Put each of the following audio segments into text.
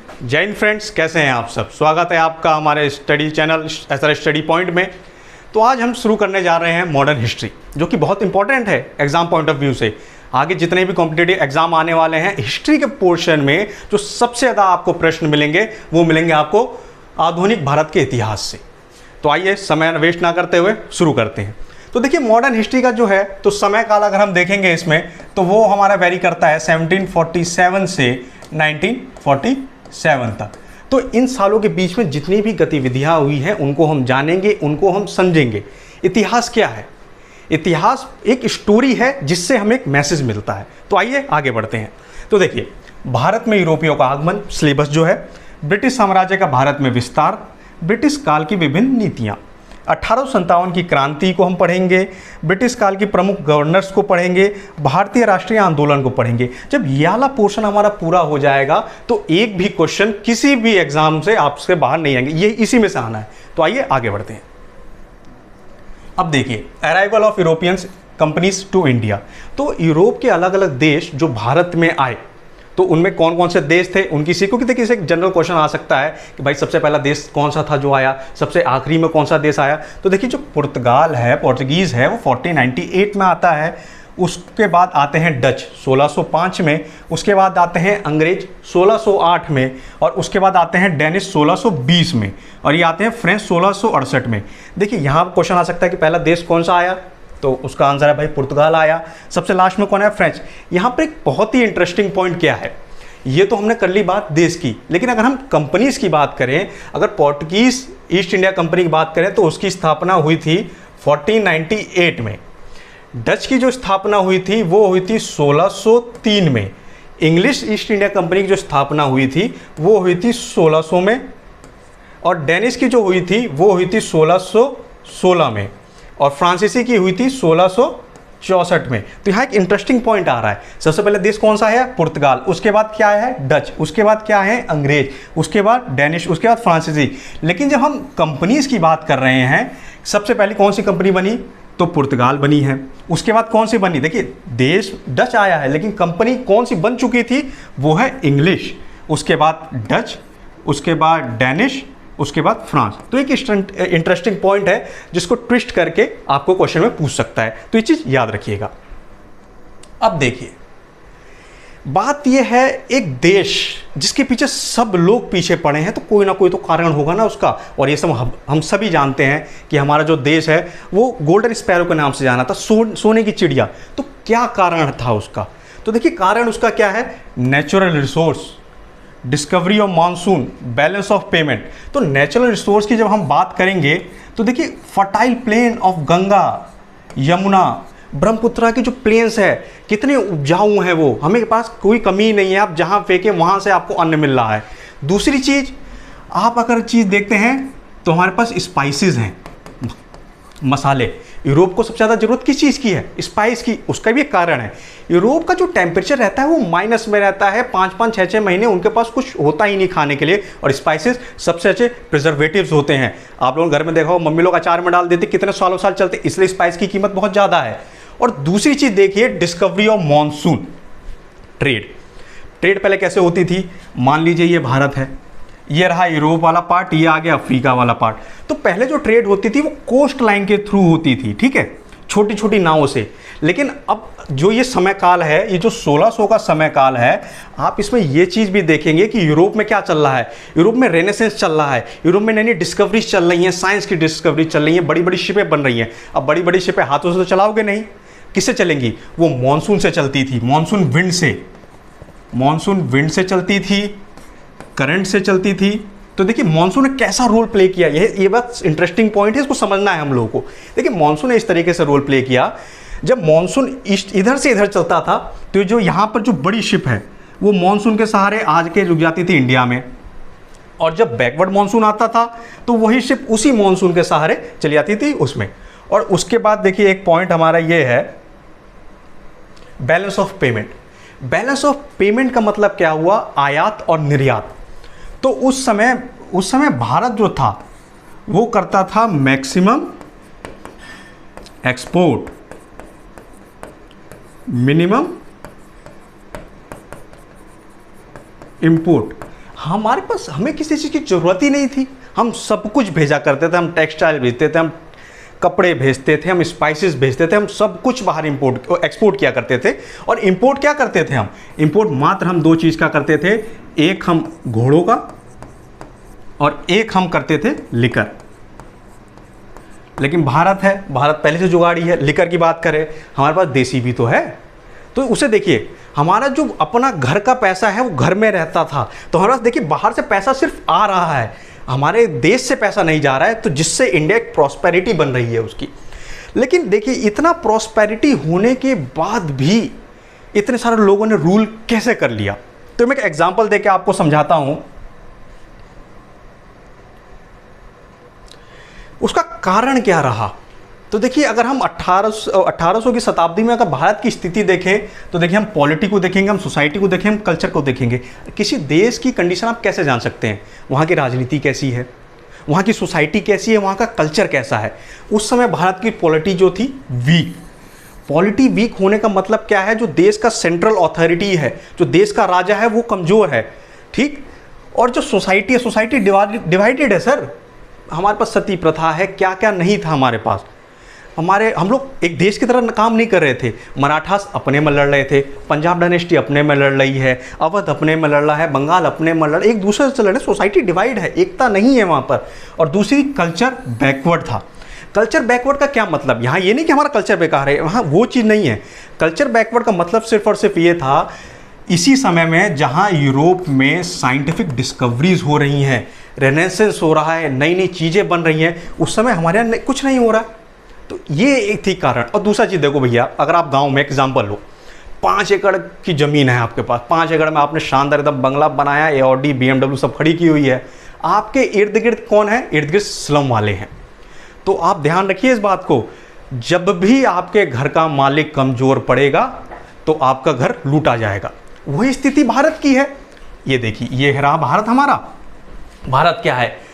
जय हिंद फ्रेंड्स, कैसे हैं आप सब। स्वागत है आपका हमारे study channel SR study point में। तो आज हम शुरू करने जा रहे हैं मॉडर्न हिस्ट्री, जो कि बहुत इंपॉर्टेंट है एग्जाम पॉइंट ऑफ व्यू से। आगे जितने भी कॉम्पिटिटिव एग्जाम आने वाले हैं, हिस्ट्री के पोर्शन में जो सबसे ज़्यादा आपको प्रश्न मिलेंगे वो मिलेंगे आपको आधुनिक भारत के इतिहास से। तो आइए समय वेस्ट ना करते हुए शुरू करते हैं। तो देखिए, मॉडर्न हिस्ट्री का जो है तो समय काल अगर हम देखेंगे इसमें, तो वो हमारा वेरी करता है 1747 से 1947 तक। तो इन सालों के बीच में जितनी भी गतिविधियां हुई हैं उनको हम जानेंगे, उनको हम समझेंगे। इतिहास क्या है? इतिहास एक स्टोरी है जिससे हमें एक मैसेज मिलता है। तो आइए आगे बढ़ते हैं। तो देखिए, भारत में यूरोपियों का आगमन, सिलेबस जो है, ब्रिटिश साम्राज्य का भारत में विस्तार, ब्रिटिश काल की विभिन्न नीतियाँ, 1857 की क्रांति को हम पढ़ेंगे, ब्रिटिश काल की प्रमुख गवर्नर्स को पढ़ेंगे, भारतीय राष्ट्रीय आंदोलन को पढ़ेंगे। जब ये वाला पोर्शन हमारा पूरा हो जाएगा तो एक भी क्वेश्चन किसी भी एग्जाम से आपसे बाहर नहीं आएंगे, ये इसी में से आना है। तो आइए आगे बढ़ते हैं। अब देखिए, arrival of Europeans companies to India. तो यूरोप के अलग अलग देश जो भारत में आए, तो उनमें कौन कौन से देश थे उनकी सीखो। कि देखिए, इसे एक जनरल क्वेश्चन आ सकता है कि भाई सबसे पहला देश कौन सा था जो आया, सबसे आखिरी में कौन सा देश आया। तो देखिए, जो पुर्तगाल है, पोर्तुगीज़ है, वो 1498 में आता है। उसके बाद आते हैं डच 1605 में, उसके बाद आते हैं अंग्रेज 1608 में, और उसके बाद आते हैं डेनिश 1620 में, और ये आते हैं फ्रेंच 1668 में। देखिए, यहाँ क्वेश्चन आ सकता है कि पहला देश कौन सा आया, तो उसका आंसर है भाई पुर्तगाल आया। सबसे लास्ट में कौन है? फ्रेंच। यहाँ पर एक बहुत ही इंटरेस्टिंग पॉइंट क्या है, ये तो हमने कर ली बात देश की, लेकिन अगर हम कंपनीज की बात करें, अगर पोर्टुगीज ईस्ट इंडिया कंपनी की बात करें तो उसकी स्थापना हुई थी 1498 में। डच की जो स्थापना हुई थी वो हुई थी 1603 में। इंग्लिश ईस्ट इंडिया कंपनी की जो स्थापना हुई थी वो हुई थी 1600 में, और डेनिश की जो हुई थी वो हुई थी 1616 में, और फ्रांसीसी की हुई थी 1664 में। तो यहाँ एक इंटरेस्टिंग पॉइंट आ रहा है। सबसे पहले देश कौन सा है? पुर्तगाल। उसके बाद क्या है? डच। उसके बाद क्या है? अंग्रेज। उसके बाद डेनिश। उसके बाद फ्रांसीसी। लेकिन जब हम कंपनीज की बात कर रहे हैं, सबसे पहले कौन सी कंपनी बनी? तो पुर्तगाल बनी है। उसके बाद कौन सी बनी? देखिए, देश डच आया है लेकिन कंपनी कौन सी बन चुकी थी? वो है इंग्लिश। उसके बाद डच, उसके बाद डेनिश, उसके बाद फ्रांस। तो एक इंटरेस्टिंग पॉइंट है जिसको ट्विस्ट करके आपको क्वेश्चन में पूछ सकता है, तो ये चीज याद रखिएगा। अब देखिए, बात यह है, एक देश जिसके पीछे सब लोग पीछे पड़े हैं तो कोई ना कोई तो कारण होगा ना उसका। और ये सब हम सभी जानते हैं कि हमारा जो देश है वो गोल्डन स्पैरो के नाम से जाना था, सोने की चिड़िया। तो क्या कारण था उसका? तो देखिए, कारण उसका क्या है? Natural resource, discovery of monsoon, balance of payment. तो नेचुरल रिसोर्स की जब हम बात करेंगे तो देखिए, fertile plain of Ganga, Yamuna, Brahmaputra की जो प्लेन्स है कितने उपजाऊ हैं, वो हमें पास कोई कमी नहीं है। आप जहाँ फेंके वहाँ से आपको अन्न मिल रहा है। दूसरी चीज़, आप अगर चीज़ देखते हैं तो हमारे पास स्पाइसेस हैं, मसाले। यूरोप को सबसे ज़्यादा ज़रूरत किस चीज़ की है? स्पाइस की। उसका भी एक कारण है, यूरोप का जो टेम्परेचर रहता है वो माइनस में रहता है। 5-5, 6-6 महीने उनके पास कुछ होता ही नहीं खाने के लिए, और स्पाइसेस सबसे अच्छे प्रिजर्वेटिव्स होते हैं। आप लोगों घर में देखा हो, मम्मी लोग अचार में डाल देते, कितने सालों साल चलते, इसलिए स्पाइस की कीमत बहुत ज़्यादा है। और दूसरी चीज़ देखिए, डिस्कवरी ऑफ मानसून, ट्रेड पहले कैसे होती थी? मान लीजिए ये भारत है, ये रहा यूरोप वाला पार्ट, ये आ गया अफ्रीका वाला पार्ट। तो पहले जो ट्रेड होती थी वो कोस्ट लाइन के थ्रू होती थी, ठीक है, छोटी छोटी नावों से। लेकिन अब जो ये समय काल है, ये जो 1600 का समय काल है, आप इसमें ये चीज़ भी देखेंगे कि यूरोप में क्या चल रहा है। यूरोप में रेनेसेंस चल रहा है, यूरोप में नई नई डिस्कवरीज चल रही हैं, साइंस की डिस्कवरी चल रही हैं, बड़ी बड़ी शिपें बन रही हैं। अब बड़ी बड़ी शिपें हाथों से तो चलाओगे नहीं, किससे चलेंगी? वो मानसून से चलती थी, मानसून विंड से चलती थी, करंट से चलती थी। तो देखिए, मानसून ने कैसा रोल प्ले किया, ये बात इंटरेस्टिंग पॉइंट है, इसको समझना है हम लोगों को। देखिए, मानसून ने इस तरीके से रोल प्ले किया, जब मानसून इधर से इधर चलता था तो जो यहाँ पर जो बड़ी शिप है वो मानसून के सहारे आज के रुक जाती थी इंडिया में, और जब बैकवर्ड मानसून आता था तो वही शिप उसी मानसून के सहारे चली जाती थी उसमें। और उसके बाद देखिए, एक पॉइंट हमारा ये है, balance of payment. Balance of payment का मतलब क्या हुआ? आयात और निर्यात। तो उस समय भारत जो था वो करता था मैक्सिमम एक्सपोर्ट, मिनिमम इंपोर्ट। हमारे पास हमें किसी चीज़ की ज़रूरत ही नहीं थी, हम सब कुछ भेजा करते थे, हम टेक्सटाइल भेजते थे, हम कपड़े भेजते थे, हम स्पाइसेस भेजते थे, हम सब कुछ बाहर एक्सपोर्ट किया करते थे। और इंपोर्ट क्या करते थे हम? इंपोर्ट मात्र हम दो चीज़ का करते थे, एक हम घोड़ों का और एक हम करते थे लिकर। लेकिन भारत है, भारत पहले से जुगाड़ी है। लिकर की बात करें, हमारे पास देसी भी तो है, तो उसे देखिए, हमारा जो अपना घर का पैसा है वो घर में रहता था। तो हमारे पास देखिए बाहर से पैसा सिर्फ आ रहा है, हमारे देश से पैसा नहीं जा रहा है, तो जिससे इंडिया एक प्रॉस्पेरिटी बन रही है उसकी। लेकिन देखिए इतना प्रॉस्पेरिटी होने के बाद भी इतने सारे लोगों ने रूल कैसे कर लिया? तो मैं एक एग्जांपल देके आपको समझाता हूं। उसका कारण क्या रहा? तो देखिए अगर हम 1800 की शताब्दी में अगर भारत की स्थिति देखें तो देखिए हम पॉलिटी को देखेंगे, हम सोसाइटी को देखेंगे, हम कल्चर को देखेंगे। किसी देश की कंडीशन आप कैसे जान सकते हैं? वहाँ की राजनीति कैसी है, वहाँ की सोसाइटी कैसी है, वहाँ का कल्चर कैसा है। उस समय भारत की पॉलिटी जो थी वीक। पॉलिटी वीक होने का मतलब क्या है? जो देश का सेंट्रल अथॉरिटी है, जो देश का राजा है, वो कमज़ोर है, ठीक। और जो सोसाइटी है, सोसाइटी डिवाइडेड है सर। हमारे पास सती प्रथा है, क्या क्या नहीं था हमारे पास। हम लोग एक देश की तरह काम नहीं कर रहे थे। मराठास अपने में लड़ रहे थे, पंजाब डायनेस्टी अपने में लड़ रही है, अवध अपने में लड़ रहा है, बंगाल अपने में लड़, एक दूसरे से लड़ रहे। सोसाइटी डिवाइड है, एकता नहीं है वहाँ पर। और दूसरी, कल्चर बैकवर्ड था। कल्चर बैकवर्ड का क्या मतलब? यहाँ ये नहीं कि हमारा कल्चर बेकार है, वहाँ वो चीज़ नहीं है। कल्चर बैकवर्ड का मतलब सिर्फ और सिर्फ ये था, इसी समय में जहाँ यूरोप में साइंटिफिक डिस्कवरीज हो रही हैं, रेनेसेंस हो रहा है, नई नई चीज़ें बन रही हैं, उस समय हमारे यहाँ कुछ नहीं हो रहा। तो ये एक थी कारण। और दूसरा चीज़ देखो भैया, अगर आप गांव में एग्जांपल लो, 5 एकड़ की ज़मीन है आपके पास, 5 एकड़ में आपने शानदार एकदम बंगला बनाया, एऑडी BMW सब खड़ी की हुई है, आपके इर्द गिर्द कौन है? इर्द गिर्द स्लम वाले हैं। तो आप ध्यान रखिए इस बात को, जब भी आपके घर का मालिक कमज़ोर पड़ेगा तो आपका घर लूटा जाएगा। वही स्थिति भारत की है। ये देखिए, ये रहा भारत हमारा। भारत क्या है?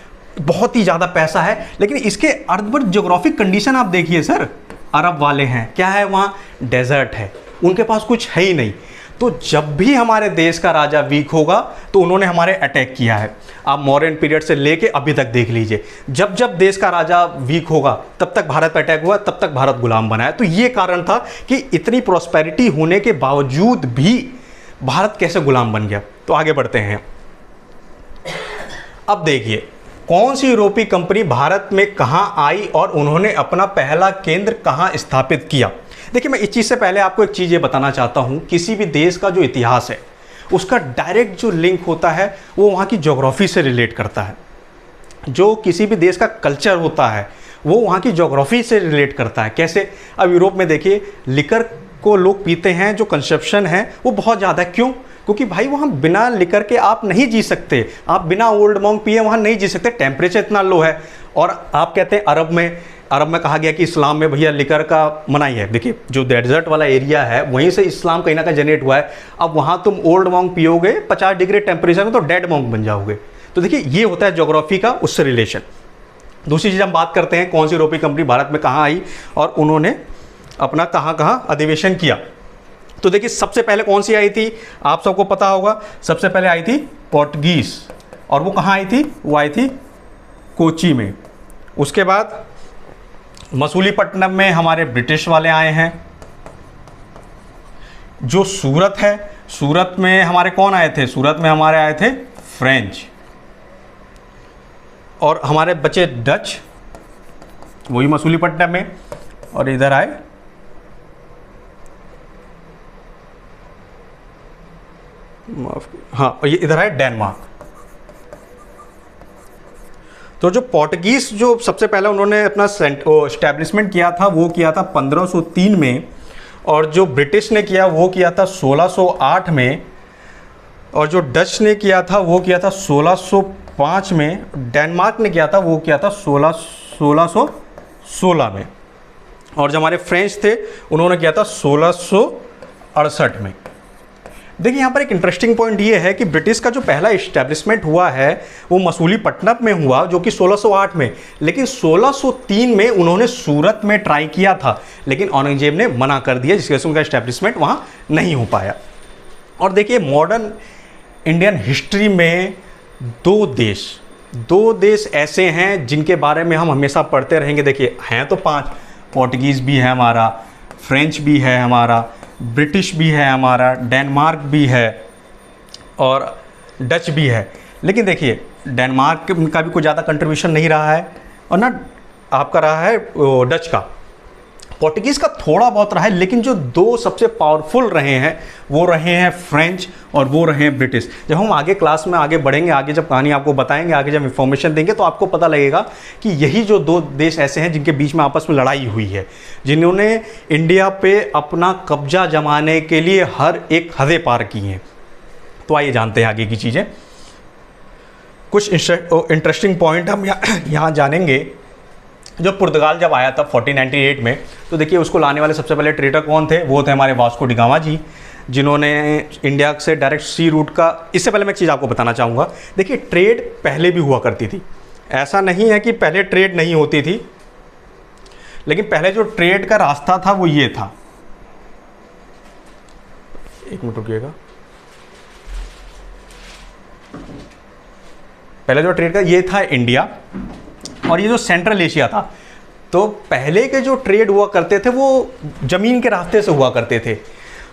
बहुत ही ज़्यादा पैसा है, लेकिन इसके अर्धवट ज्योग्राफिक कंडीशन आप देखिए सर। अरब वाले हैं, क्या है वहाँ? डेजर्ट है, उनके पास कुछ है ही नहीं। तो जब भी हमारे देश का राजा वीक होगा तो उन्होंने हमारे अटैक किया है। आप मॉडर्न पीरियड से लेके अभी तक देख लीजिए, जब जब देश का राजा वीक होगा तब तक भारत पर अटैक हुआ, तब तक भारत गुलाम बना है। तो ये कारण था कि इतनी प्रॉस्पेरिटी होने के बावजूद भी भारत कैसे गुलाम बन गया। तो आगे बढ़ते हैं। अब देखिए कौन सी यूरोपीय कंपनी भारत में कहाँ आई और उन्होंने अपना पहला केंद्र कहाँ स्थापित किया। देखिए मैं इस चीज़ से पहले आपको एक चीज़ ये बताना चाहता हूँ, किसी भी देश का जो इतिहास है उसका डायरेक्ट जो लिंक होता है वो वहाँ की ज्योग्राफी से रिलेट करता है। जो किसी भी देश का कल्चर होता है वो वहाँ की ज्योग्राफी से रिलेट करता है। कैसे? अब यूरोप में देखिए लिकर को लोग पीते हैं, जो कंजप्शन है वो बहुत ज़्यादा है। क्यों? क्योंकि भाई वहाँ बिना लिकर के आप नहीं जी सकते, आप बिना ओल्ड मॉन्क पिए वहाँ नहीं जी सकते, टेम्परेचर इतना लो है। और आप कहते हैं अरब में कहा गया कि इस्लाम में भैया लिकर का मनाही है। देखिए जो डेजर्ट वाला एरिया है वहीं से इस्लाम कहीं ना कहीं जनरेट हुआ है। अब वहाँ तुम ओल्ड मॉन्क पियोगे 50 डिग्री टेम्परेचर में तो डेड मॉन्क बन जाओगे। तो देखिए ये होता है ज्योग्राफी का उससे रिलेशन। दूसरी चीज़ हम बात करते हैं कौन सी यूरोपीय कंपनी भारत में कहाँ आई और उन्होंने अपना कहाँ कहाँ अधिवेशन किया। तो देखिए सबसे पहले कौन सी आई थी, आप सबको पता होगा। सबसे पहले आई थी पोर्टुगीज़, और वो कहाँ आई थी? वो आई थी कोची में। उसके बाद मसूलीपट्टनम में हमारे ब्रिटिश वाले आए हैं। जो सूरत है, सूरत में हमारे कौन आए थे? सूरत में हमारे आए थे फ्रेंच, और हमारे बचे डच, वही मसूलीपट्टनम में। और इधर आए हाँ, ये इधर आए डेनमार्क। तो जो पोर्टुगीज़ जो सबसे पहले उन्होंने अपना एस्टैब्लिशमेंट किया था वो किया था 1503 में, और जो ब्रिटिश ने किया वो किया था 1608 में, और जो डच ने किया था वो किया था 1605 में, डेनमार्क ने किया था वो किया था 1616 में, और जो हमारे फ्रेंच थे उन्होंने किया था 1668 में। देखिए यहाँ पर एक इंटरेस्टिंग पॉइंट ये है कि ब्रिटिश का जो पहला इस्टेब्लिशमेंट हुआ है वो मसूलीपट्टनम में हुआ, जो कि 1608 में, लेकिन 1603 में उन्होंने सूरत में ट्राई किया था, लेकिन औरंगजेब ने मना कर दिया, जिसकी वजह से उनका इस्टेब्लिशमेंट वहाँ नहीं हो पाया। और देखिए मॉडर्न इंडियन हिस्ट्री में दो देश ऐसे हैं जिनके बारे में हम हमेशा पढ़ते रहेंगे। देखिए हैं तो 5, पोर्टुगीज़ भी है हमारा, फ्रेंच भी है हमारा, ब्रिटिश भी है हमारा, डेनमार्क भी है और डच भी है। लेकिन देखिए डेनमार्क का भी कोई ज़्यादा कंट्रीब्यूशन नहीं रहा है और ना आपका रहा है डच का। पोर्टुगीज़ का थोड़ा बहुत रहा है, लेकिन जो 2 सबसे पावरफुल रहे हैं वो रहे हैं फ्रेंच और वो रहे हैं ब्रिटिश। जब हम आगे क्लास में आगे बढ़ेंगे, आगे जब कहानी आपको बताएंगे, आगे जब इन्फॉर्मेशन देंगे, तो आपको पता लगेगा कि यही जो 2 देश ऐसे हैं जिनके बीच में आपस में लड़ाई हुई है, जिन्होंने इंडिया पे अपना कब्जा जमाने के लिए हर एक हदें पार की हैं। तो आइए जानते हैं आगे की चीज़ें। कुछ इंटरेस्टिंग पॉइंट हम यहाँ जानेंगे। जब पुर्तगाल जब आया था 1498 में, तो देखिए उसको लाने वाले सबसे पहले ट्रेडर कौन थे? वो थे हमारे वास्को डी गामा जी, जिन्होंने इंडिया से डायरेक्ट सी रूट का। इससे पहले मैं एक चीज़ आपको बताना चाहूँगा। देखिए ट्रेड पहले भी हुआ करती थी, ऐसा नहीं है कि पहले ट्रेड नहीं होती थी, लेकिन पहले जो ट्रेड का रास्ता था वो ये था। एक मिनट रुकिएगा। पहले जो ट्रेड का ये था इंडिया, और ये जो सेंट्रल एशिया था। तो पहले के जो ट्रेड हुआ करते थे वो ज़मीन के रास्ते से हुआ करते थे।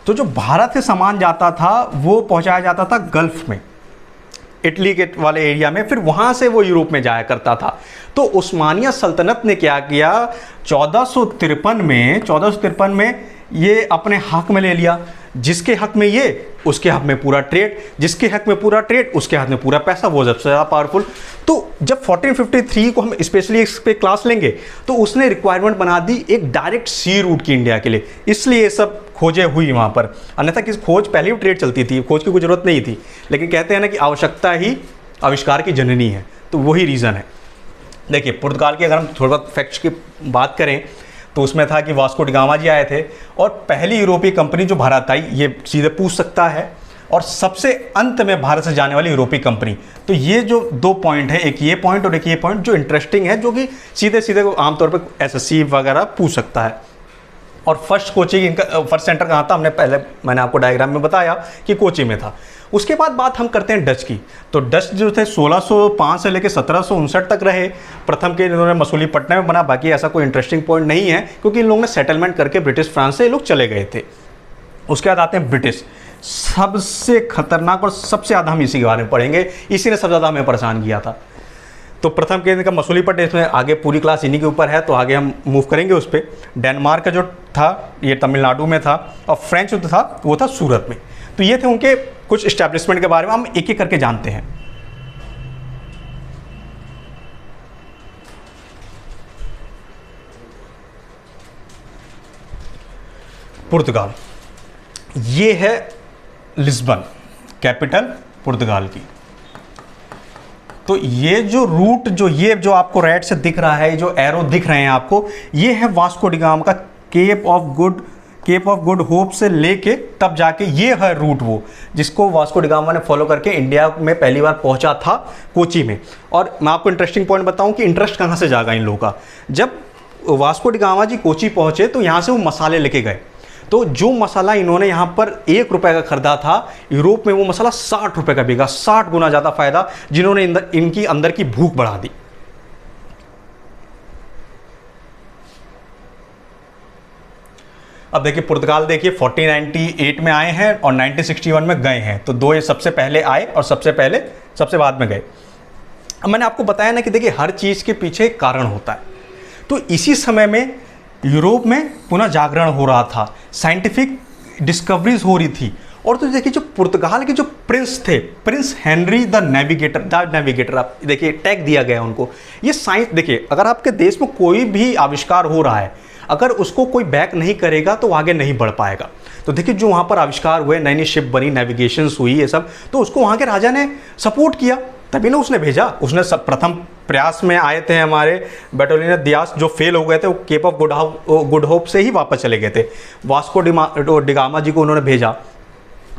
तो जो भारत से सामान जाता था वो पहुंचाया जाता था गल्फ़ में, इटली के वाले एरिया में, फिर वहाँ से वो यूरोप में जाया करता था। तो उस्मानिया सल्तनत ने क्या किया, 1453 में ये अपने हक में ले लिया। जिसके हक में ये, उसके हक में पूरा ट्रेड, जिसके हक में पूरा ट्रेड, उसके हाथ में पूरा पैसा, वो सबसे ज़्यादा पावरफुल। तो जब 1453 को हम स्पेशली इस पे क्लास लेंगे, तो उसने रिक्वायरमेंट बना दी एक डायरेक्ट सी रूट की इंडिया के लिए, इसलिए ये सब खोजें हुई वहाँ पर। अन्यथा किस खोज पहले भी ट्रेड चलती थी, खोज की कोई ज़रूरत नहीं थी। लेकिन कहते हैं ना कि आवश्यकता ही आविष्कार की जननी है, तो वही रीज़न है। देखिए पुर्तगाल की अगर हम थोड़ा बहुत फैक्ट्स की बात करें, तो उसमें था कि वास्को डी गामा जी आए थे, और पहली यूरोपीय कंपनी जो भारत आई, ये सीधे पूछ सकता है, और सबसे अंत में भारत से जाने वाली यूरोपीय कंपनी। तो ये जो 2 पॉइंट है, एक ये पॉइंट और एक ये पॉइंट जो इंटरेस्टिंग है, जो कि सीधे सीधे आमतौर पर एसएससी वगैरह पूछ सकता है। और फर्स्ट कोची इनका फर्स्ट सेंटर कहाँ था, मैंने आपको डायग्राम में बताया कि कोची में था। उसके बाद बात हम करते हैं डच की। तो डच जो थे 1605 से लेकर 1759 तक रहे। प्रथम के इन्होंने मसूलीपट्टनम में बना, बाकी ऐसा कोई इंटरेस्टिंग पॉइंट नहीं है, क्योंकि इन लोगों ने सेटलमेंट करके ब्रिटिश फ्रांस से ये लोग चले गए थे। उसके बाद आते हैं ब्रिटिश, सबसे खतरनाक, और सबसे ज़्यादा हम इसी के बारे में पढ़ेंगे, इसी ने सबसे ज़्यादा हमें परेशान किया था। तो प्रथम के इनका मसूलीपट्टनम, इसमें आगे पूरी क्लास इन्हीं के ऊपर है, तो आगे हम मूव करेंगे उस पर। डेनमार्क का जो था ये तमिलनाडु में था, और फ्रेंच जो था वो था सूरत में। तो ये थे उनके कुछ इस्टेब्लिशमेंट के बारे में, हम एक एक करके जानते हैं। पुर्तगाल, ये है लिस्बन, कैपिटल पुर्तगाल की। तो ये जो रूट, ये जो आपको रेड से दिख रहा है, जो एरो दिख रहे हैं आपको, ये है वास्को डी गामा का केप ऑफ गुड होप से लेके तब जाके ये है रूट, वो जिसको वास्को डी गामा ने फॉलो करके इंडिया में पहली बार पहुंचा था कोची में। और मैं आपको इंटरेस्टिंग पॉइंट बताऊं कि इंटरेस्ट कहां से जागा इन लोगों का। जब वास्को डी गामा जी कोची पहुंचे, तो यहां से वो मसाले लेके गए। तो जो मसाला इन्होंने यहाँ पर 1 रुपए का खरीदा था, यूरोप में वो मसाला 60 रुपए का बिका, 60 गुना ज़्यादा फायदा, जिन्होंने इनकी अंदर की भूख बढ़ा दी। अब देखिए पुर्तगाल, देखिए 1498 में आए हैं और 1961 में गए हैं। तो 2 ये सबसे पहले आए और सबसे बाद में गए। अब मैंने आपको बताया ना कि देखिए हर चीज़ के पीछे एक कारण होता है। तो इसी समय में यूरोप में पुनः जागरण हो रहा था, साइंटिफिक डिस्कवरीज हो रही थी। और तो देखिए जो पुर्तगाल के जो प्रिंस थे, प्रिंस हेनरी द नेविगेटर, आप देखिए टैग दिया गया उनको। ये साइंस, देखिए अगर आपके देश में कोई भी आविष्कार हो रहा है, अगर उसको कोई बैक नहीं करेगा तो आगे नहीं बढ़ पाएगा। तो देखिए जो वहाँ पर आविष्कार हुए, नई नई शिप बनी, नेविगेशंस हुई, ये सब, तो उसको वहाँ के राजा ने सपोर्ट किया, तभी ना उसने भेजा। उसने प्रथम प्रयास में आए थे हमारे बैटोलियन दियास, जो फेल हो गए थे, वो केप ऑफ गुड होप से ही वापस चले गए थे। वास्को डी गामा जी को उन्होंने भेजा,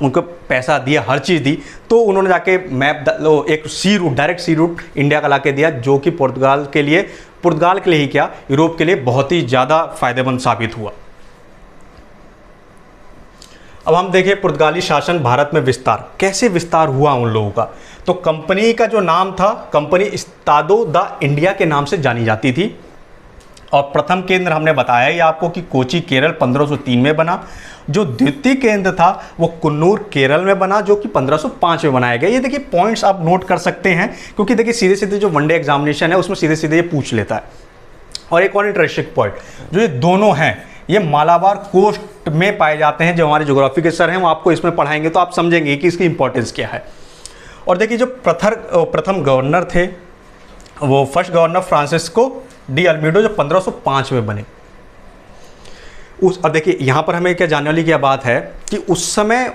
उनको पैसा दिया, हर चीज़ दी, तो उन्होंने जाके मैप एक सी रूट, डायरेक्ट सी रूट इंडिया का ला के दिया, जो कि पुर्तगाल के लिए ही क्या, यूरोप के लिए बहुत ही ज़्यादा फायदेमंद साबित हुआ। अब हम देखें पुर्तगाली शासन भारत में विस्तार, कैसे विस्तार हुआ उन लोगों का। तो कंपनी का जो नाम था, कंपनी इस्तादो द इंडिया के नाम से जानी जाती थी। और प्रथम केंद्र हमने बताया ही आपको कि कोची केरल 1503 में बना। जो द्वितीय केंद्र था वो कुन्नूर केरल में बना, जो कि 1505 में बनाया गया। ये देखिए पॉइंट्स आप नोट कर सकते हैं, क्योंकि देखिए सीधे सीधे जो वनडे एग्जामिनेशन है उसमें सीधे सीधे ये पूछ लेता है। और एक और इंटरेस्टिंग पॉइंट, जो ये दोनों हैं ये मालाबार कोस्ट में पाए जाते हैं। जो हमारे ज्योग्राफी के सर हैं वो आपको इसमें पढ़ाएंगे तो आप समझेंगे कि इसकी इंपॉर्टेंस क्या है। और देखिए जो प्रथम गवर्नर थे वो फर्स्ट गवर्नर फ्रांसिस्को डी अल्मीडो, जो 1505 में बने। और देखिए यहाँ पर हमें क्या जानने वाली क्या बात है कि उस समय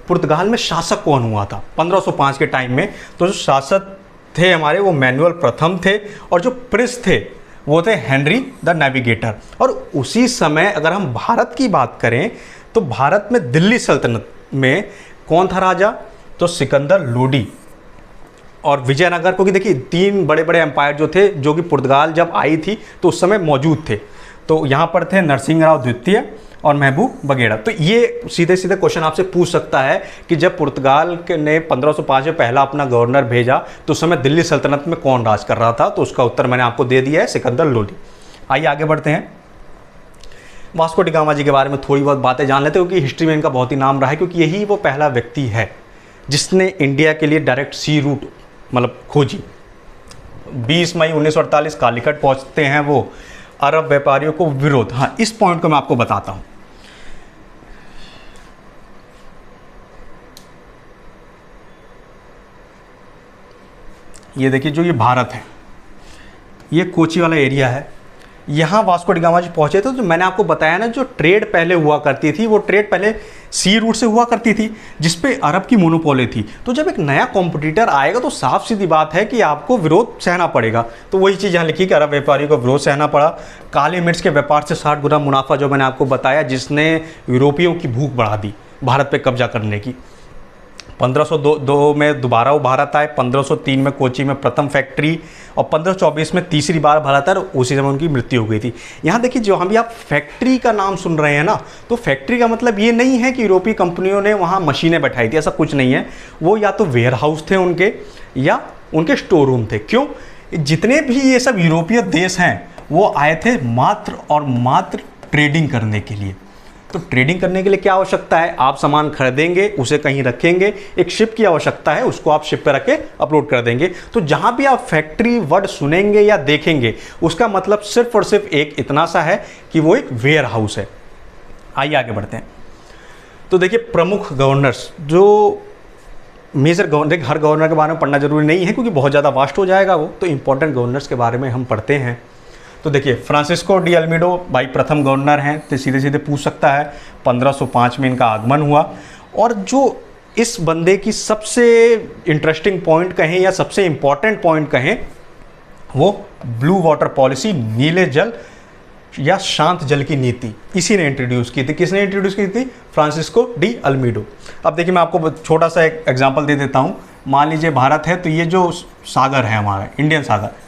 पुर्तगाल में शासक कौन हुआ था 1505 के टाइम में। तो जो शासक थे हमारे वो मैनुअल प्रथम थे, और जो प्रिंस थे वो थे हेनरी द नेविगेटर। और उसी समय अगर हम भारत की बात करें तो भारत में दिल्ली सल्तनत में कौन था राजा, तो सिकंदर लोडी और विजयनगर, क्योंकि देखिए 3 बड़े बड़े एम्पायर जो थे, जो कि पुर्तगाल जब आई थी तो उस समय मौजूद थे। तो यहाँ पर थे नरसिंह राव द्वितीय और महबूब बगेड़ा। तो ये सीधे सीधे क्वेश्चन आपसे पूछ सकता है कि जब पुर्तगाल ने 1505 में पहला अपना गवर्नर भेजा तो उस समय दिल्ली सल्तनत में कौन राज कर रहा था, तो उसका उत्तर मैंने आपको दे दिया है, सिकंदर लोडी। आइए आगे बढ़ते हैं। वास्को डी गामा जी के बारे में थोड़ी बहुत बातें जान लेते हैं, क्योंकि हिस्ट्री में इनका बहुत ही नाम रहा है, क्योंकि यही वो पहला व्यक्ति है जिसने इंडिया के लिए डायरेक्ट सी रूट मतलब खोजी। 20 मई 1948 कालीकट पहुंचते हैं वो, अरब व्यापारियों को विरोध। हाँ, इस पॉइंट को मैं आपको बताता हूं। ये देखिए जो ये भारत है, ये कोची वाला एरिया है, यहाँ वास्को डी गामा जी पहुंचे थे। तो मैंने आपको बताया ना, जो ट्रेड पहले हुआ करती थी वो ट्रेड पहले सी रूट से हुआ करती थी, जिसपे अरब की मोनोपोली थी। तो जब एक नया कॉम्पिटिटर आएगा तो साफ सीधी बात है कि आपको विरोध सहना पड़ेगा। तो वही चीज़ यहाँ लिखी कि अरब व्यापारियों को विरोध सहना पड़ा। काली मिर्च के व्यापार से 60 गुना मुनाफा, जो मैंने आपको बताया, जिसने यूरोपियों की भूख बढ़ा दी भारत पर कब्जा करने की। 1502 में दोबारा वो भारत आए, 1503 में कोची में प्रथम फैक्ट्री, और 1524 में तीसरी बार भारत आए, और उसी समय उनकी मृत्यु हो गई थी। यहाँ देखिए जो हम भी आप फैक्ट्री का नाम सुन रहे हैं ना, तो फैक्ट्री का मतलब ये नहीं है कि यूरोपीय कंपनियों ने वहाँ मशीनें बैठाई थी, ऐसा कुछ नहीं है। वो या तो वेयर हाउस थे उनके, या उनके स्टोर रूम थे। क्यों? जितने भी ये सब यूरोपीय देश हैं वो आए थे मात्र और मात्र ट्रेडिंग करने के लिए। तो ट्रेडिंग करने के लिए क्या आवश्यकता है, आप सामान खरीदेंगे, उसे कहीं रखेंगे, एक शिप की आवश्यकता है, उसको आप शिप पे रख के अपलोड कर देंगे। तो जहां भी आप फैक्ट्री वर्ड सुनेंगे या देखेंगे, उसका मतलब सिर्फ और सिर्फ एक इतना सा है कि वो एक वेयर हाउस है। आइए आगे बढ़ते हैं। तो देखिए प्रमुख गवर्नर्स, जो मेजर गवर्नर, देखिए हर गवर्नर के बारे में पढ़ना जरूरी नहीं है क्योंकि बहुत ज़्यादा वास्ट हो जाएगा वो, तो इंपॉर्टेंट गवर्नर्स के बारे में हम पढ़ते हैं। तो देखिए फ्रांसिस्को डी अल्मीडो भाई प्रथम गवर्नर हैं, तो सीधे सीधे पूछ सकता है। 1505 में इनका आगमन हुआ। और जो इस बंदे की सबसे इंटरेस्टिंग पॉइंट कहें या सबसे इंपॉर्टेंट पॉइंट कहें, वो ब्लू वाटर पॉलिसी, नीले जल या शांत जल की नीति, इसी ने इंट्रोड्यूस की थी। किसने इंट्रोड्यूस की थी? Francisco de Almeida. अब देखिए मैं आपको छोटा सा एक एग्जाम्पल दे देता हूँ। मान लीजिए भारत है, तो ये जो सागर है हमारा इंडियन सागर,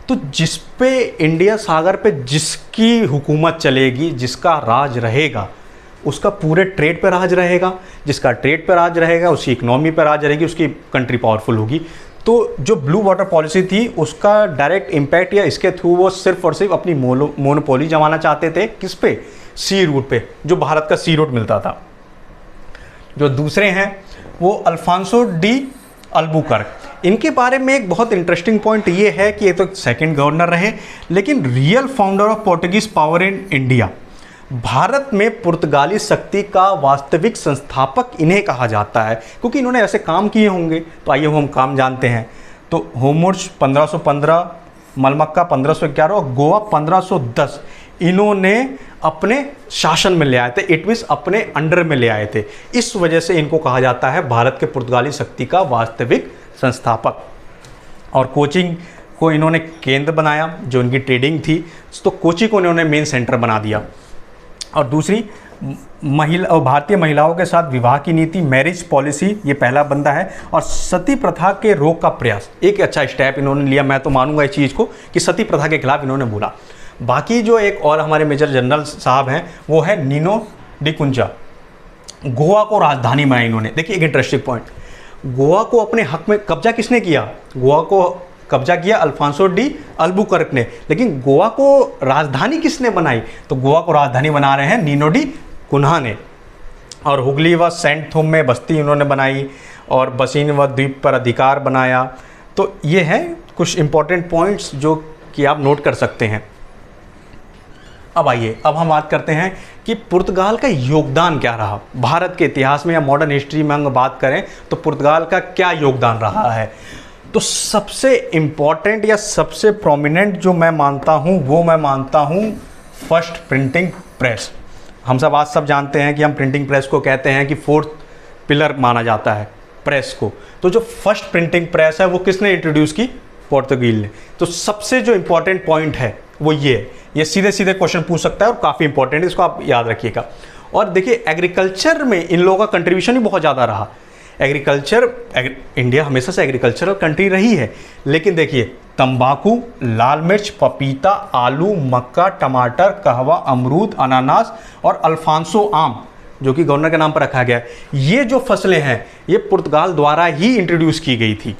तो जिस पे इंडिया सागर पे जिसकी हुकूमत चलेगी, जिसका राज रहेगा, उसका पूरे ट्रेड पे राज रहेगा। जिसका ट्रेड पे राज रहेगा उसकी इकोनॉमी पे राज रहेगी, उसकी कंट्री पावरफुल होगी। तो जो ब्लू वाटर पॉलिसी थी उसका डायरेक्ट इम्पैक्ट या इसके थ्रू वो सिर्फ और सिर्फ अपनी मोनोपोली जमाना चाहते थे। किस पे? सी रूट पे, जो भारत का सी रूट मिलता था। जो दूसरे हैं वो अल्फांसो डी अल्बुकर्क। इनके बारे में एक बहुत इंटरेस्टिंग पॉइंट ये है कि ये तो सेकंड गवर्नर रहे, लेकिन real founder of Portuguese power in India, Bharat में पुर्तगाली शक्ति का वास्तविक संस्थापक इन्हें कहा जाता है, क्योंकि इन्होंने ऐसे काम किए होंगे। तो आइए हम काम जानते हैं। तो होमोर्च 1515, मलमक्का 1511 और गोवा 1510 इन्होंने अपने शासन में ले आए थे, इट मीन्स अपने अंडर में ले आए थे। इस वजह से इनको कहा जाता है भारत के पुर्तगाली शक्ति का वास्तविक संस्थापक। और कोचिंग को इन्होंने केंद्र बनाया, जो इनकी ट्रेडिंग थी, तो कोची को इन्होंने मेन सेंटर बना दिया। और दूसरी भारतीय महिलाओं के साथ विवाह की नीति, मैरिज पॉलिसी, ये पहला बंदा है। और सती प्रथा के रोक का प्रयास, एक अच्छा स्टेप इन्होंने लिया। मैं तो मानूंगा इस चीज़ को कि सती प्रथा के खिलाफ इन्होंने बोला। बाकी जो एक और हमारे मेजर जनरल साहब हैं वो है नीनो डी कुंजा, गोवा को राजधानी बनाई इन्होंने। देखिए एक इंटरेस्टिंग पॉइंट, गोवा को अपने हक में कब्जा किसने किया? गोवा को कब्जा किया अल्फांसो डी अल्बुकर्क ने, लेकिन गोवा को राजधानी किसने बनाई? तो गोवा को राजधानी बना रहे हैं नीनो डी कुन्हा ने। और हुगली व सेंट थोम में बस्ती उन्होंने बनाई, और बसीन व द्वीप पर अधिकार बनाया। तो ये हैं कुछ इंपॉर्टेंट पॉइंट्स जो कि आप नोट कर सकते हैं। अब आइए, अब हम बात करते हैं कि पुर्तगाल का योगदान क्या रहा भारत के इतिहास में या मॉडर्न हिस्ट्री में। हम बात करें तो पुर्तगाल का क्या योगदान रहा है, तो सबसे इम्पॉर्टेंट या सबसे प्रोमिनेंट जो मैं मानता हूँ वो मैं मानता हूँ फर्स्ट प्रिंटिंग प्रेस। हम सब आज सब जानते हैं कि हम प्रिंटिंग प्रेस को कहते हैं कि फोर्थ पिलर माना जाता है प्रेस को। तो जो फर्स्ट प्रिंटिंग प्रेस है वो किसने इंट्रोड्यूस की? पोर्तुगीज ने। तो सबसे जो इंपॉर्टेंट पॉइंट है वो ये सीधे सीधे क्वेश्चन पूछ सकता है और काफ़ी इंपॉर्टेंट है, इसको आप याद रखिएगा। और देखिए एग्रीकल्चर में इन लोगों का कंट्रीब्यूशन ही बहुत ज़्यादा रहा। इंडिया हमेशा से एग्रीकल्चरल कंट्री रही है, लेकिन देखिए तंबाकू, लाल मिर्च, पपीता, आलू, मक्का, टमाटर, कहवा, अमरूद, अनानास और अल्फांसो आम, जो कि गवर्नर के नाम पर रखा गया है, ये जो फसलें हैं ये पुर्तगाल द्वारा ही इंट्रोड्यूस की गई थी।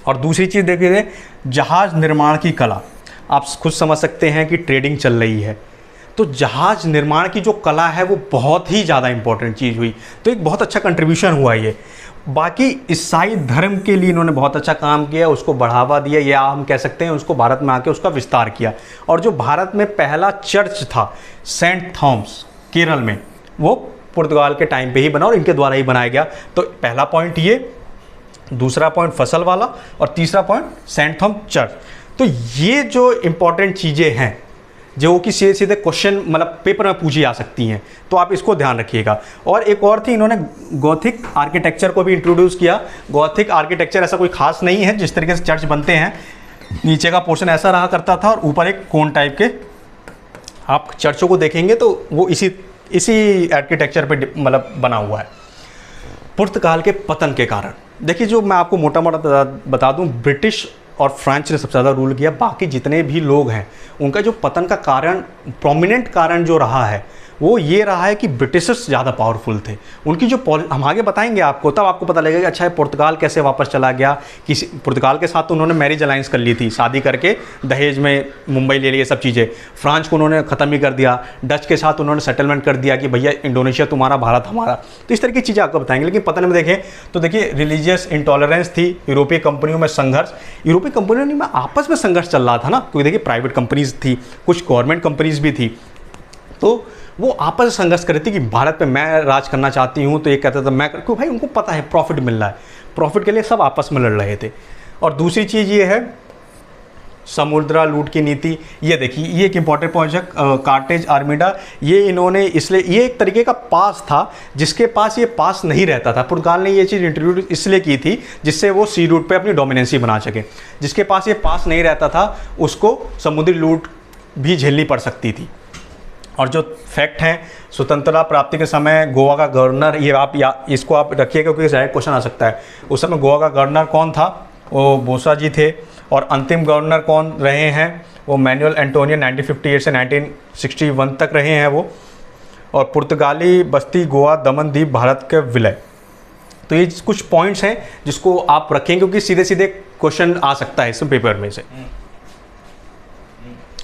और दूसरी चीज़ देखिए, जहाज़ निर्माण की कला। आप खुद समझ सकते हैं कि ट्रेडिंग चल रही है, तो जहाज़ निर्माण की जो कला है वो बहुत ही ज़्यादा इंपॉर्टेंट चीज़ हुई। तो एक बहुत अच्छा कंट्रीब्यूशन हुआ ये। बाकी ईसाई धर्म के लिए इन्होंने बहुत अच्छा काम किया, उसको बढ़ावा दिया, या हम कह सकते हैं उसको भारत में आके उसका विस्तार किया। और जो भारत में पहला चर्च था सेंट थॉमस केरल में, वो पुर्तगाल के टाइम पे ही बना और इनके द्वारा ही बनाया गया। तो पहला पॉइंट ये, दूसरा पॉइंट फसल वाला, और तीसरा पॉइंट सेंट थॉमस चर्च। तो ये जो इंपॉर्टेंट चीज़ें हैं जो कि सीधे सीधे क्वेश्चन मतलब पेपर में पूछी जा सकती हैं, तो आप इसको ध्यान रखिएगा। और एक और थी, इन्होंने गॉथिक आर्किटेक्चर को भी इंट्रोड्यूस किया। गॉथिक आर्किटेक्चर ऐसा कोई खास नहीं है, जिस तरीके से चर्च बनते हैं नीचे का पोर्शन ऐसा रहा करता था और ऊपर एक कोन टाइप के, आप चर्चों को देखेंगे तो वो इसी आर्किटेक्चर पे मतलब बना हुआ है। पुर्तगाल के पतन के कारण देखिए, जो मैं आपको मोटा मोटा बता दूं, ब्रिटिश और फ्रांस ने सबसे ज़्यादा रूल किया। बाकी जितने भी लोग हैं उनका जो पतन का कारण, प्रोमिनेंट कारण जो रहा है वो ये रहा है कि ब्रिटिशर्स ज़्यादा पावरफुल थे। उनकी जो हम आगे बताएंगे आपको, तब आपको पता लगेगा कि अच्छा है पुर्तगाल कैसे वापस चला गया। किसी पुर्तगाल के साथ तो उन्होंने मैरिज अलायंस कर ली थी, शादी करके दहेज में मुंबई ले लिए सब चीज़ें। फ्रांस को उन्होंने ख़त्म ही कर दिया। डच के साथ उन्होंने सेटलमेंट कर दिया कि भैया इंडोनेशिया तुम्हारा, भारत हमारा। तो इस तरह की चीज़ें आपको बताएंगे। लेकिन पतन में देखें तो देखिए रिलीजियस इंटॉलरेंस थी, यूरोपीय कंपनियों में संघर्ष। यूरोपीय कंपनियों में आपस में संघर्ष चल रहा था ना, क्योंकि देखिए प्राइवेट कंपनीज थी, कुछ गवर्नमेंट कंपनीज भी थी, तो वो आपस में संघर्ष कर रही थी कि भारत पे मैं राज करना चाहती हूँ, तो एक कहता था मैं, क्योंकि भाई उनको पता है प्रॉफिट मिल रहा है, प्रॉफिट के लिए सब आपस में लड़ रहे थे। और दूसरी चीज़ ये है समुद्रा लूट की नीति। ये देखिए, ये एक इंपॉर्टेंट पॉइंट है, कार्टेज आर्मिडा। ये इन्होंने इसलिए, ये एक तरीके का पास था, जिसके पास ये पास नहीं रहता था। पुर्तगाल ने ये चीज़ इंट्रोड्यूस इसलिए की थी जिससे वो सी रूट पे अपनी डोमिनेंसी बना सके। जिसके पास ये पास नहीं रहता था उसको समुद्री लूट भी झेलनी पड़ सकती थी। और जो फैक्ट हैं, स्वतंत्रता प्राप्ति के समय गोवा का गवर्नर, ये आप इसको आप रखिएगा क्योंकि डायरेक्ट क्वेश्चन आ सकता है। उस समय गोवा का गवर्नर कौन था? वो बोसा जी थे। और अंतिम गवर्नर कौन रहे हैं? वो मैनुअल एंटोनियो 1958 से 1961 तक रहे हैं वो। और पुर्तगाली बस्ती गोवा, दमन द्वीप भारत के विलय। तो ये कुछ पॉइंट्स हैं जिसको आप रखेंगे क्योंकि सीधे सीधे क्वेश्चन आ सकता है इस पेपर में से।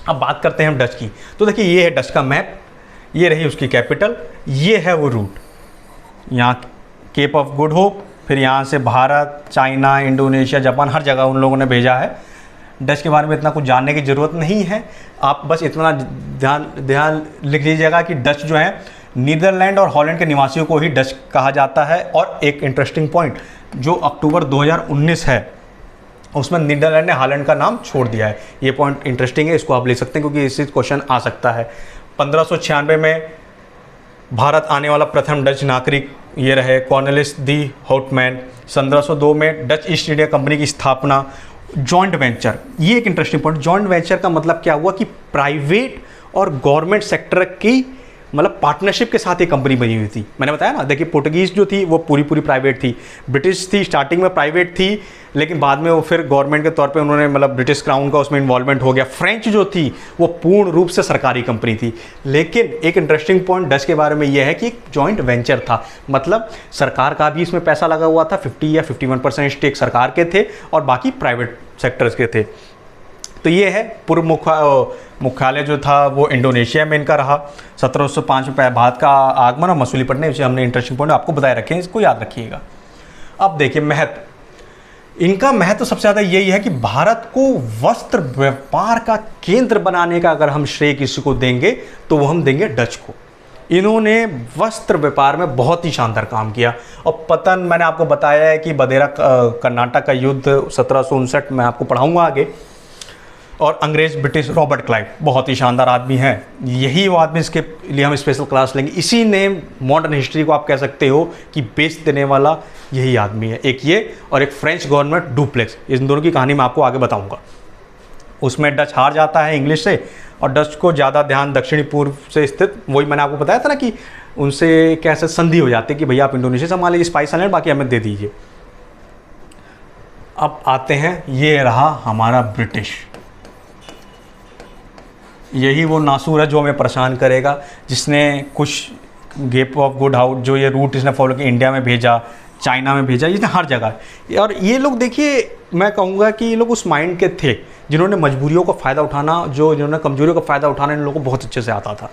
अब बात करते हैं हम डच की। तो देखिए ये है डच का मैप, ये रही उसकी कैपिटल, ये है वो रूट, यहाँ केप ऑफ गुड होप, फिर यहाँ से भारत, चाइना, इंडोनेशिया, जापान, हर जगह उन लोगों ने भेजा है। डच के बारे में इतना कुछ जानने की ज़रूरत नहीं है, आप बस इतना ध्यान लिख लीजिएगा कि डच जो है नीदरलैंड और हॉलैंड के निवासियों को ही डच कहा जाता है। और एक इंटरेस्टिंग पॉइंट, जो अक्टूबर 2019 है उसमें नीदरलैंड ने हॉलैंड का नाम छोड़ दिया है। ये पॉइंट इंटरेस्टिंग है, इसको आप ले सकते हैं क्योंकि इससे क्वेश्चन आ सकता है। 1596 में भारत आने वाला प्रथम डच नागरिक ये रहे कॉर्नेलिस दी होटमैन। 1502 में डच ईस्ट इंडिया कंपनी की स्थापना। जॉइंट वेंचर, ये एक इंटरेस्टिंग पॉइंट। जॉइंट वेंचर का मतलब क्या हुआ कि प्राइवेट और गवर्नमेंट सेक्टर की मतलब पार्टनरशिप के साथ ये कंपनी बनी हुई थी। मैंने बताया ना, देखिए पोर्टुगीज़ जो थी वो पूरी पूरी प्राइवेट थी, ब्रिटिश थी स्टार्टिंग में प्राइवेट थी, लेकिन बाद में वो फिर गवर्नमेंट के तौर पे उन्होंने मतलब ब्रिटिश क्राउन का उसमें इन्वॉल्वमेंट हो गया। फ्रेंच जो थी वो पूर्ण रूप से सरकारी कंपनी थी। लेकिन एक इंटरेस्टिंग पॉइंट डच के बारे में यह है कि एक जॉइंट वेंचर था, मतलब सरकार का भी इसमें पैसा लगा हुआ था, 50 या 51% स्टेक सरकार के थे और बाकी प्राइवेट सेक्टर्स के थे। तो ये है पूर्व मुख्यालय जो था वो इंडोनेशिया में इनका रहा। 1705 में भारत का आगमन और मसूलीपट्टनम, इसे हमने इंटरेस्टिंग पॉइंट आपको बताए रखे हैं, इसको याद रखिएगा। अब देखिए महत्व, इनका महत्व सबसे ज़्यादा यही है कि भारत को वस्त्र व्यापार का केंद्र बनाने का अगर हम श्रेय किसी को देंगे तो वो हम देंगे डच को। इन्होंने वस्त्र व्यापार में बहुत ही शानदार काम किया। और पतन मैंने आपको बताया है कि बदेरा कर्नाटक का युद्ध 1759 में आपको पढ़ाऊंगा आगे। और अंग्रेज ब्रिटिश रॉबर्ट क्लाइव बहुत ही शानदार आदमी है, यही वो आदमी इसके लिए हम स्पेशल क्लास लेंगे। इसी ने मॉडर्न हिस्ट्री को आप कह सकते हो कि बेस देने वाला यही आदमी है, एक ये और एक फ्रेंच गवर्नमेंट डुप्लेक्स। इन दोनों की कहानी मैं आपको आगे बताऊंगा। उसमें डच हार जाता है इंग्लिश से और डच को ज़्यादा ध्यान दक्षिणी पूर्व से स्थित, वही मैंने आपको बताया था ना कि उनसे कैसे संधि हो जाती है कि भैया आप इंडोनेशिया संभाल लीजिए, स्पाइस आइलैंड बाकी हमें दे दीजिए। अब आते हैं, ये रहा हमारा ब्रिटिश। यही वो नासूर है जो हमें परेशान करेगा, जिसने कुछ गेप ऑफ गुड आउट जो ये रूट इसने फॉलो किया, इंडिया में भेजा, चाइना में भेजा, इसने हर जगह। और ये लोग देखिए, मैं कहूँगा कि ये लोग उस माइंड के थे जिन्होंने मजबूरियों का फ़ायदा उठाना, जिन्होंने कमजोरियों का फ़ायदा उठाना इन लोगों को बहुत अच्छे से आता था।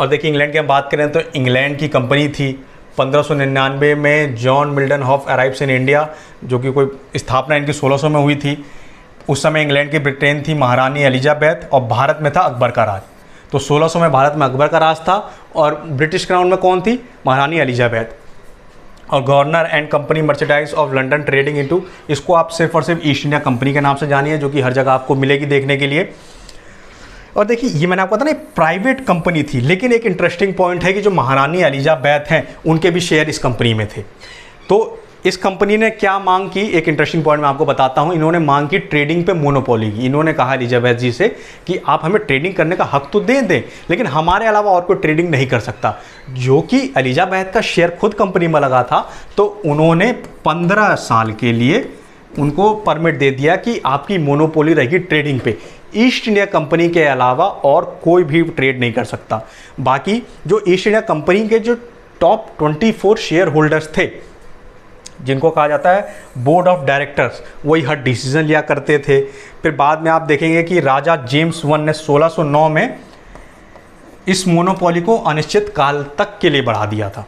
और देखिए इंग्लैंड की हम बात करें तो इंग्लैंड की कंपनी थी। 1599 में John Milton Hoff arrives in India, जो कि कोई स्थापना इनकी 1600 में हुई थी। उस समय इंग्लैंड की ब्रिटेन थी महारानी एलिजाबेथ और भारत में था अकबर का राज। तो 1600 में भारत में अकबर का राज था और ब्रिटिश क्राउन में कौन थी? महारानी एलिजाबेथ। और governor and company merchandise of London trading into, इसको आप सिर्फ और सिर्फ ईस्ट इंडिया कंपनी के नाम से जानिए, जो कि हर जगह आपको मिलेगी देखने के लिए। और देखिए ये मैंने आपको बताया ना प्राइवेट कंपनी थी, लेकिन एक इंटरेस्टिंग पॉइंट है कि जो महारानी एलिजाबेथ हैं उनके भी शेयर इस कंपनी में थे। तो इस कंपनी ने क्या मांग की, एक इंटरेस्टिंग पॉइंट मैं आपको बताता हूं। इन्होंने मांग की ट्रेडिंग पे मोनोपोली की। इन्होंने कहा एलिजाबेथ जी से कि आप हमें ट्रेडिंग करने का हक तो दे दें, लेकिन हमारे अलावा और कोई ट्रेडिंग नहीं कर सकता। जो कि एलिजाबेथ का शेयर खुद कंपनी में लगा था, तो उन्होंने 15 साल के लिए उनको परमिट दे दिया कि आपकी मोनोपोली रहेगी ट्रेडिंग पे, ईस्ट इंडिया कंपनी के अलावा और कोई भी ट्रेड नहीं कर सकता। बाकी जो ईस्ट इंडिया कंपनी के जो टॉप 24 शेयर होल्डर्स थे, जिनको कहा जाता है बोर्ड ऑफ डायरेक्टर्स, वही हर डिसीजन लिया करते थे। फिर बाद में आप देखेंगे कि राजा जेम्स I ने 1609 में इस मोनोपोली को अनिश्चित काल तक के लिए बढ़ा दिया था।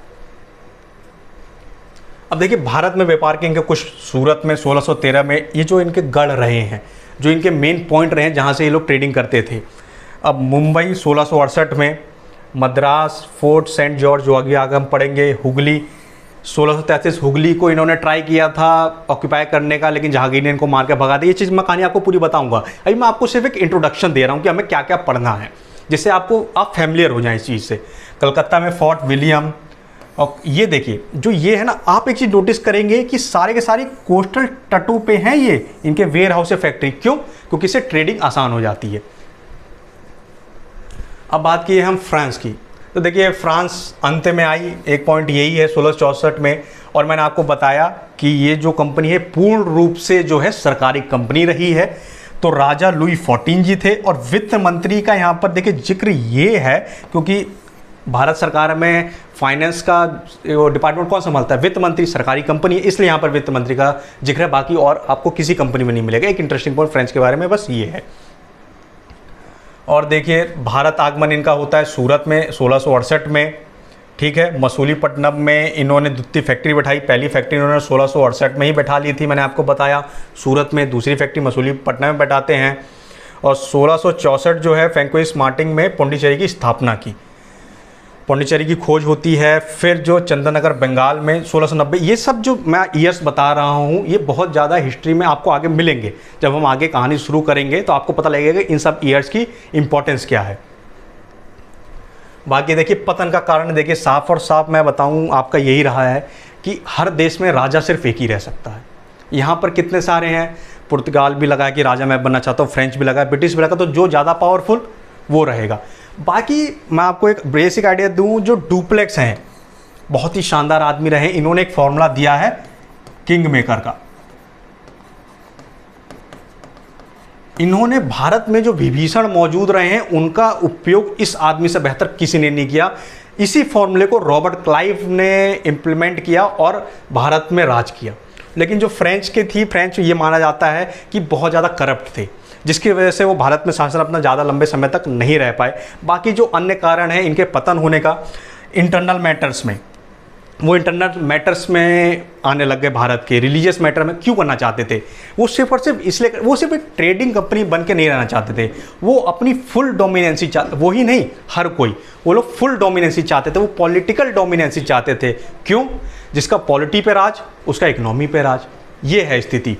अब देखिए भारत में व्यापार के इनके कुछ, सूरत में 1613 में ये जो इनके गढ़ रहे हैं, जो इनके मेन पॉइंट रहे हैं जहाँ से ये लोग ट्रेडिंग करते थे। अब मुंबई 1668 में, मद्रास, फोर्ट सेंट जॉर्ज जो आगे हम पढ़ेंगे, हुगली 1633 हुगली को इन्होंने ट्राई किया था ऑक्यूपाई करने का, लेकिन जहांगीर ने इनको मार के भगा दिया। ये चीज़ मैं कहानी आपको पूरी बताऊंगा। अभी मैं आपको सिर्फ एक इंट्रोडक्शन दे रहा हूँ कि हमें क्या क्या पढ़ना है, जिससे आपको आप फैमिलियर हो जाएं इस चीज़ से। कलकत्ता में फोर्ट विलियम, और ये देखिए जो ये है ना, आप एक चीज़ नोटिस करेंगे कि सारे के सारे कोस्टल तटों पे हैं ये इनके वेयर हाउस या फैक्ट्री। क्यों? क्योंकि इससे ट्रेडिंग आसान हो जाती है। अब बात की है हम फ्रांस की, तो देखिए फ्रांस अंत में आई, एक पॉइंट यही है 1664 में। और मैंने आपको बताया कि ये जो कंपनी है पूर्ण रूप से जो है सरकारी कंपनी रही है। तो राजा लुई 14 जी थे और वित्त मंत्री का यहाँ पर देखिए जिक्र ये है, क्योंकि भारत सरकार में फाइनेंस का डिपार्टमेंट कौन संभालता है? वित्त मंत्री, सरकारी कंपनी है, इसलिए यहाँ पर वित्त मंत्री का जिक्र है। बाकी और आपको किसी कंपनी में नहीं मिलेगा। एक इंटरेस्टिंग पॉइंट फ्रेंच के बारे में बस ये है। और देखिए भारत आगमन इनका होता है सूरत में 1668 में, ठीक है। मसूलीपट्टनम में इन्होंने द्वितीय फैक्ट्री बैठाई। पहली फैक्ट्री इन्होंने 1668 में ही बैठा ली थी, मैंने आपको बताया। सूरत में दूसरी फैक्ट्री मसूलीपट्टनम में बैठाते हैं। और 1664 जो है फ्रैंकोइस मार्टिन में पौंडीचेरी की स्थापना की, पौंडीचेरी की खोज होती है। फिर जो चंदननगर बंगाल में 1690, ये सब जो मैं ईयर्स बता रहा हूँ ये बहुत ज़्यादा हिस्ट्री में आपको आगे मिलेंगे। जब हम आगे कहानी शुरू करेंगे तो आपको पता लगेगा कि इन सब ईयर्स की इंपॉर्टेंस क्या है। बाकी देखिए पतन का कारण देखिए साफ और साफ मैं बताऊँ आपका यही रहा है कि हर देश में राजा सिर्फ एक ही रह सकता है। यहाँ पर कितने सारे हैं, पुर्तगाल भी लगा है कि राजा मैं बनना चाहता हूँ, फ्रेंच भी लगा, ब्रिटिश भी लगा, तो जो ज़्यादा पावरफुल वो रहेगा। बाकी मैं आपको एक बेसिक आइडिया दूं, जो डुप्लेक्स हैं बहुत ही शानदार आदमी रहे, इन्होंने एक फॉर्मूला दिया है किंग मेकर का। इन्होंने भारत में जो विभीषण मौजूद रहे हैं उनका उपयोग इस आदमी से बेहतर किसी ने नहीं किया। इसी फॉर्मूले को रॉबर्ट क्लाइव ने इम्प्लीमेंट किया और भारत में राज किया। लेकिन जो फ्रेंच के थी, फ्रेंच ये माना जाता है कि बहुत ज़्यादा करप्ट थे, जिसकी वजह से वो भारत में शासन अपना ज़्यादा लंबे समय तक नहीं रह पाए। बाकी जो अन्य कारण है इनके पतन होने का, इंटरनल मैटर्स में, वो इंटरनल मैटर्स में आने लग गए। भारत के रिलीजियस मैटर में क्यों करना चाहते थे? वो सिर्फ और सिर्फ इसलिए, वो सिर्फ एक ट्रेडिंग कंपनी बन के नहीं रहना चाहते थे, वो अपनी फुल डोमिनेंसी चाहते, वो ही नहीं हर कोई, वो लोग फुल डोमिनेंसी चाहते थे, वो पॉलिटिकल डोमिनेंसी चाहते थे। क्यों? जिसका पॉलिटी पे राज उसका इकोनॉमी पे राज, ये है स्थिति।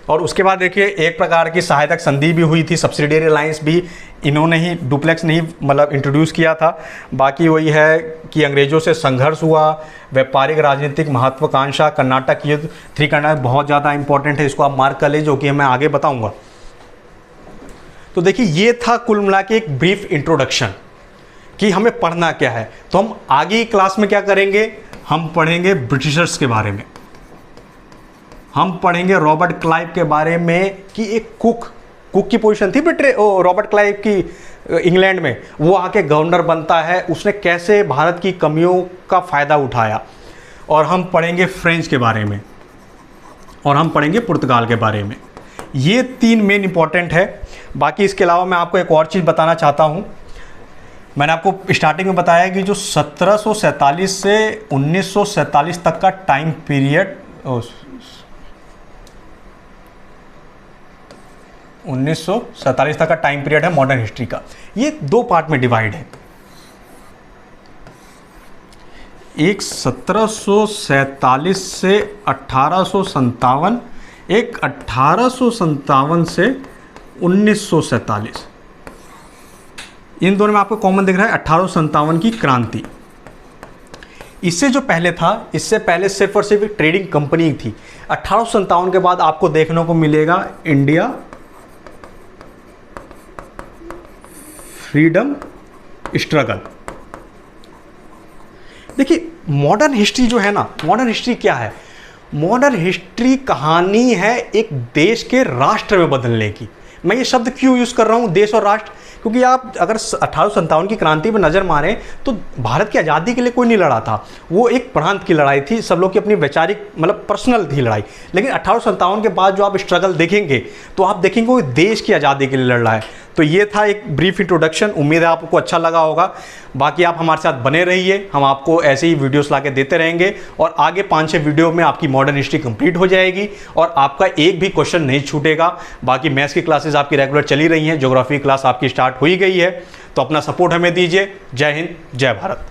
और उसके बाद देखिए एक प्रकार की सहायक संधि भी हुई थी, सब्सिडियरी अलायंस भी इन्होंने ही, डुप्लेक्स ने ही मतलब इंट्रोड्यूस किया था। बाकी वही है कि अंग्रेज़ों से संघर्ष हुआ, व्यापारिक राजनीतिक महत्वाकांक्षा, कर्नाटक युद्ध, 3 कर्नाटक बहुत ज़्यादा इंपॉर्टेंट है, इसको आप मार्क कर लीजिए, जो कि मैं आगे बताऊँगा। तो देखिए ये था कुल मिला के एक ब्रीफ इंट्रोडक्शन कि हमें पढ़ना क्या है। तो हम आगे की क्लास में क्या करेंगे, हम पढ़ेंगे ब्रिटिशर्स के बारे में, हम पढ़ेंगे रॉबर्ट क्लाइव के बारे में कि एक कुक की पोजीशन थी रॉबर्ट क्लाइव की इंग्लैंड में, वो आके गवर्नर बनता है, उसने कैसे भारत की कमियों का फ़ायदा उठाया। और हम पढ़ेंगे फ्रेंच के बारे में, और हम पढ़ेंगे पुर्तगाल के बारे में। ये 3 मेन इंपॉर्टेंट है। बाकी इसके अलावा मैं आपको एक और चीज़ बताना चाहता हूँ। मैंने आपको स्टार्टिंग में बताया कि जो 1747 से 1947 तक का टाइम पीरियड, 1947 तक का टाइम पीरियड है मॉडर्न हिस्ट्री का, ये 2 पार्ट में डिवाइड है। एक 1747 से 1857, एक 1857 से 1947। इन दोनों में आपको कॉमन दिख रहा है 1857 की क्रांति। इससे जो पहले था, इससे पहले सिर्फ और सिर्फ एक ट्रेडिंग कंपनी थी। 1857 के बाद आपको देखने को मिलेगा इंडिया फ्रीडम स्ट्रगल। देखिए मॉडर्न हिस्ट्री जो है ना, मॉडर्न हिस्ट्री क्या है? मॉडर्न हिस्ट्री कहानी है एक देश के राष्ट्र में बदलने की। मैं ये शब्द क्यों यूज़ कर रहा हूँ देश और राष्ट्र, क्योंकि आप अगर 1857 की क्रांति पर नज़र मारें तो भारत की आज़ादी के लिए कोई नहीं लड़ा था, वो एक प्रांत की लड़ाई थी, सब लोग की अपनी वैचारिक मतलब पर्सनल थी लड़ाई। लेकिन 1857 के बाद जो आप स्ट्रगल देखेंगे तो आप देखेंगे वो देश की आज़ादी के लिए लड़ रहा है। तो ये था एक ब्रीफ इंट्रोडक्शन, उम्मीद है आपको अच्छा लगा होगा। बाकी आप हमारे साथ बने रहिए, हम आपको ऐसे ही वीडियोस लाके देते रहेंगे और आगे 5-6 वीडियो में आपकी मॉडर्न हिस्ट्री कंप्लीट हो जाएगी और आपका एक भी क्वेश्चन नहीं छूटेगा। बाकी मैथ्स की क्लासेस आपकी रेगुलर चली रही हैं, ज्योग्राफी क्लास आपकी स्टार्ट हो ही गई है। तो अपना सपोर्ट हमें दीजिए। जय हिंद, जय भारत।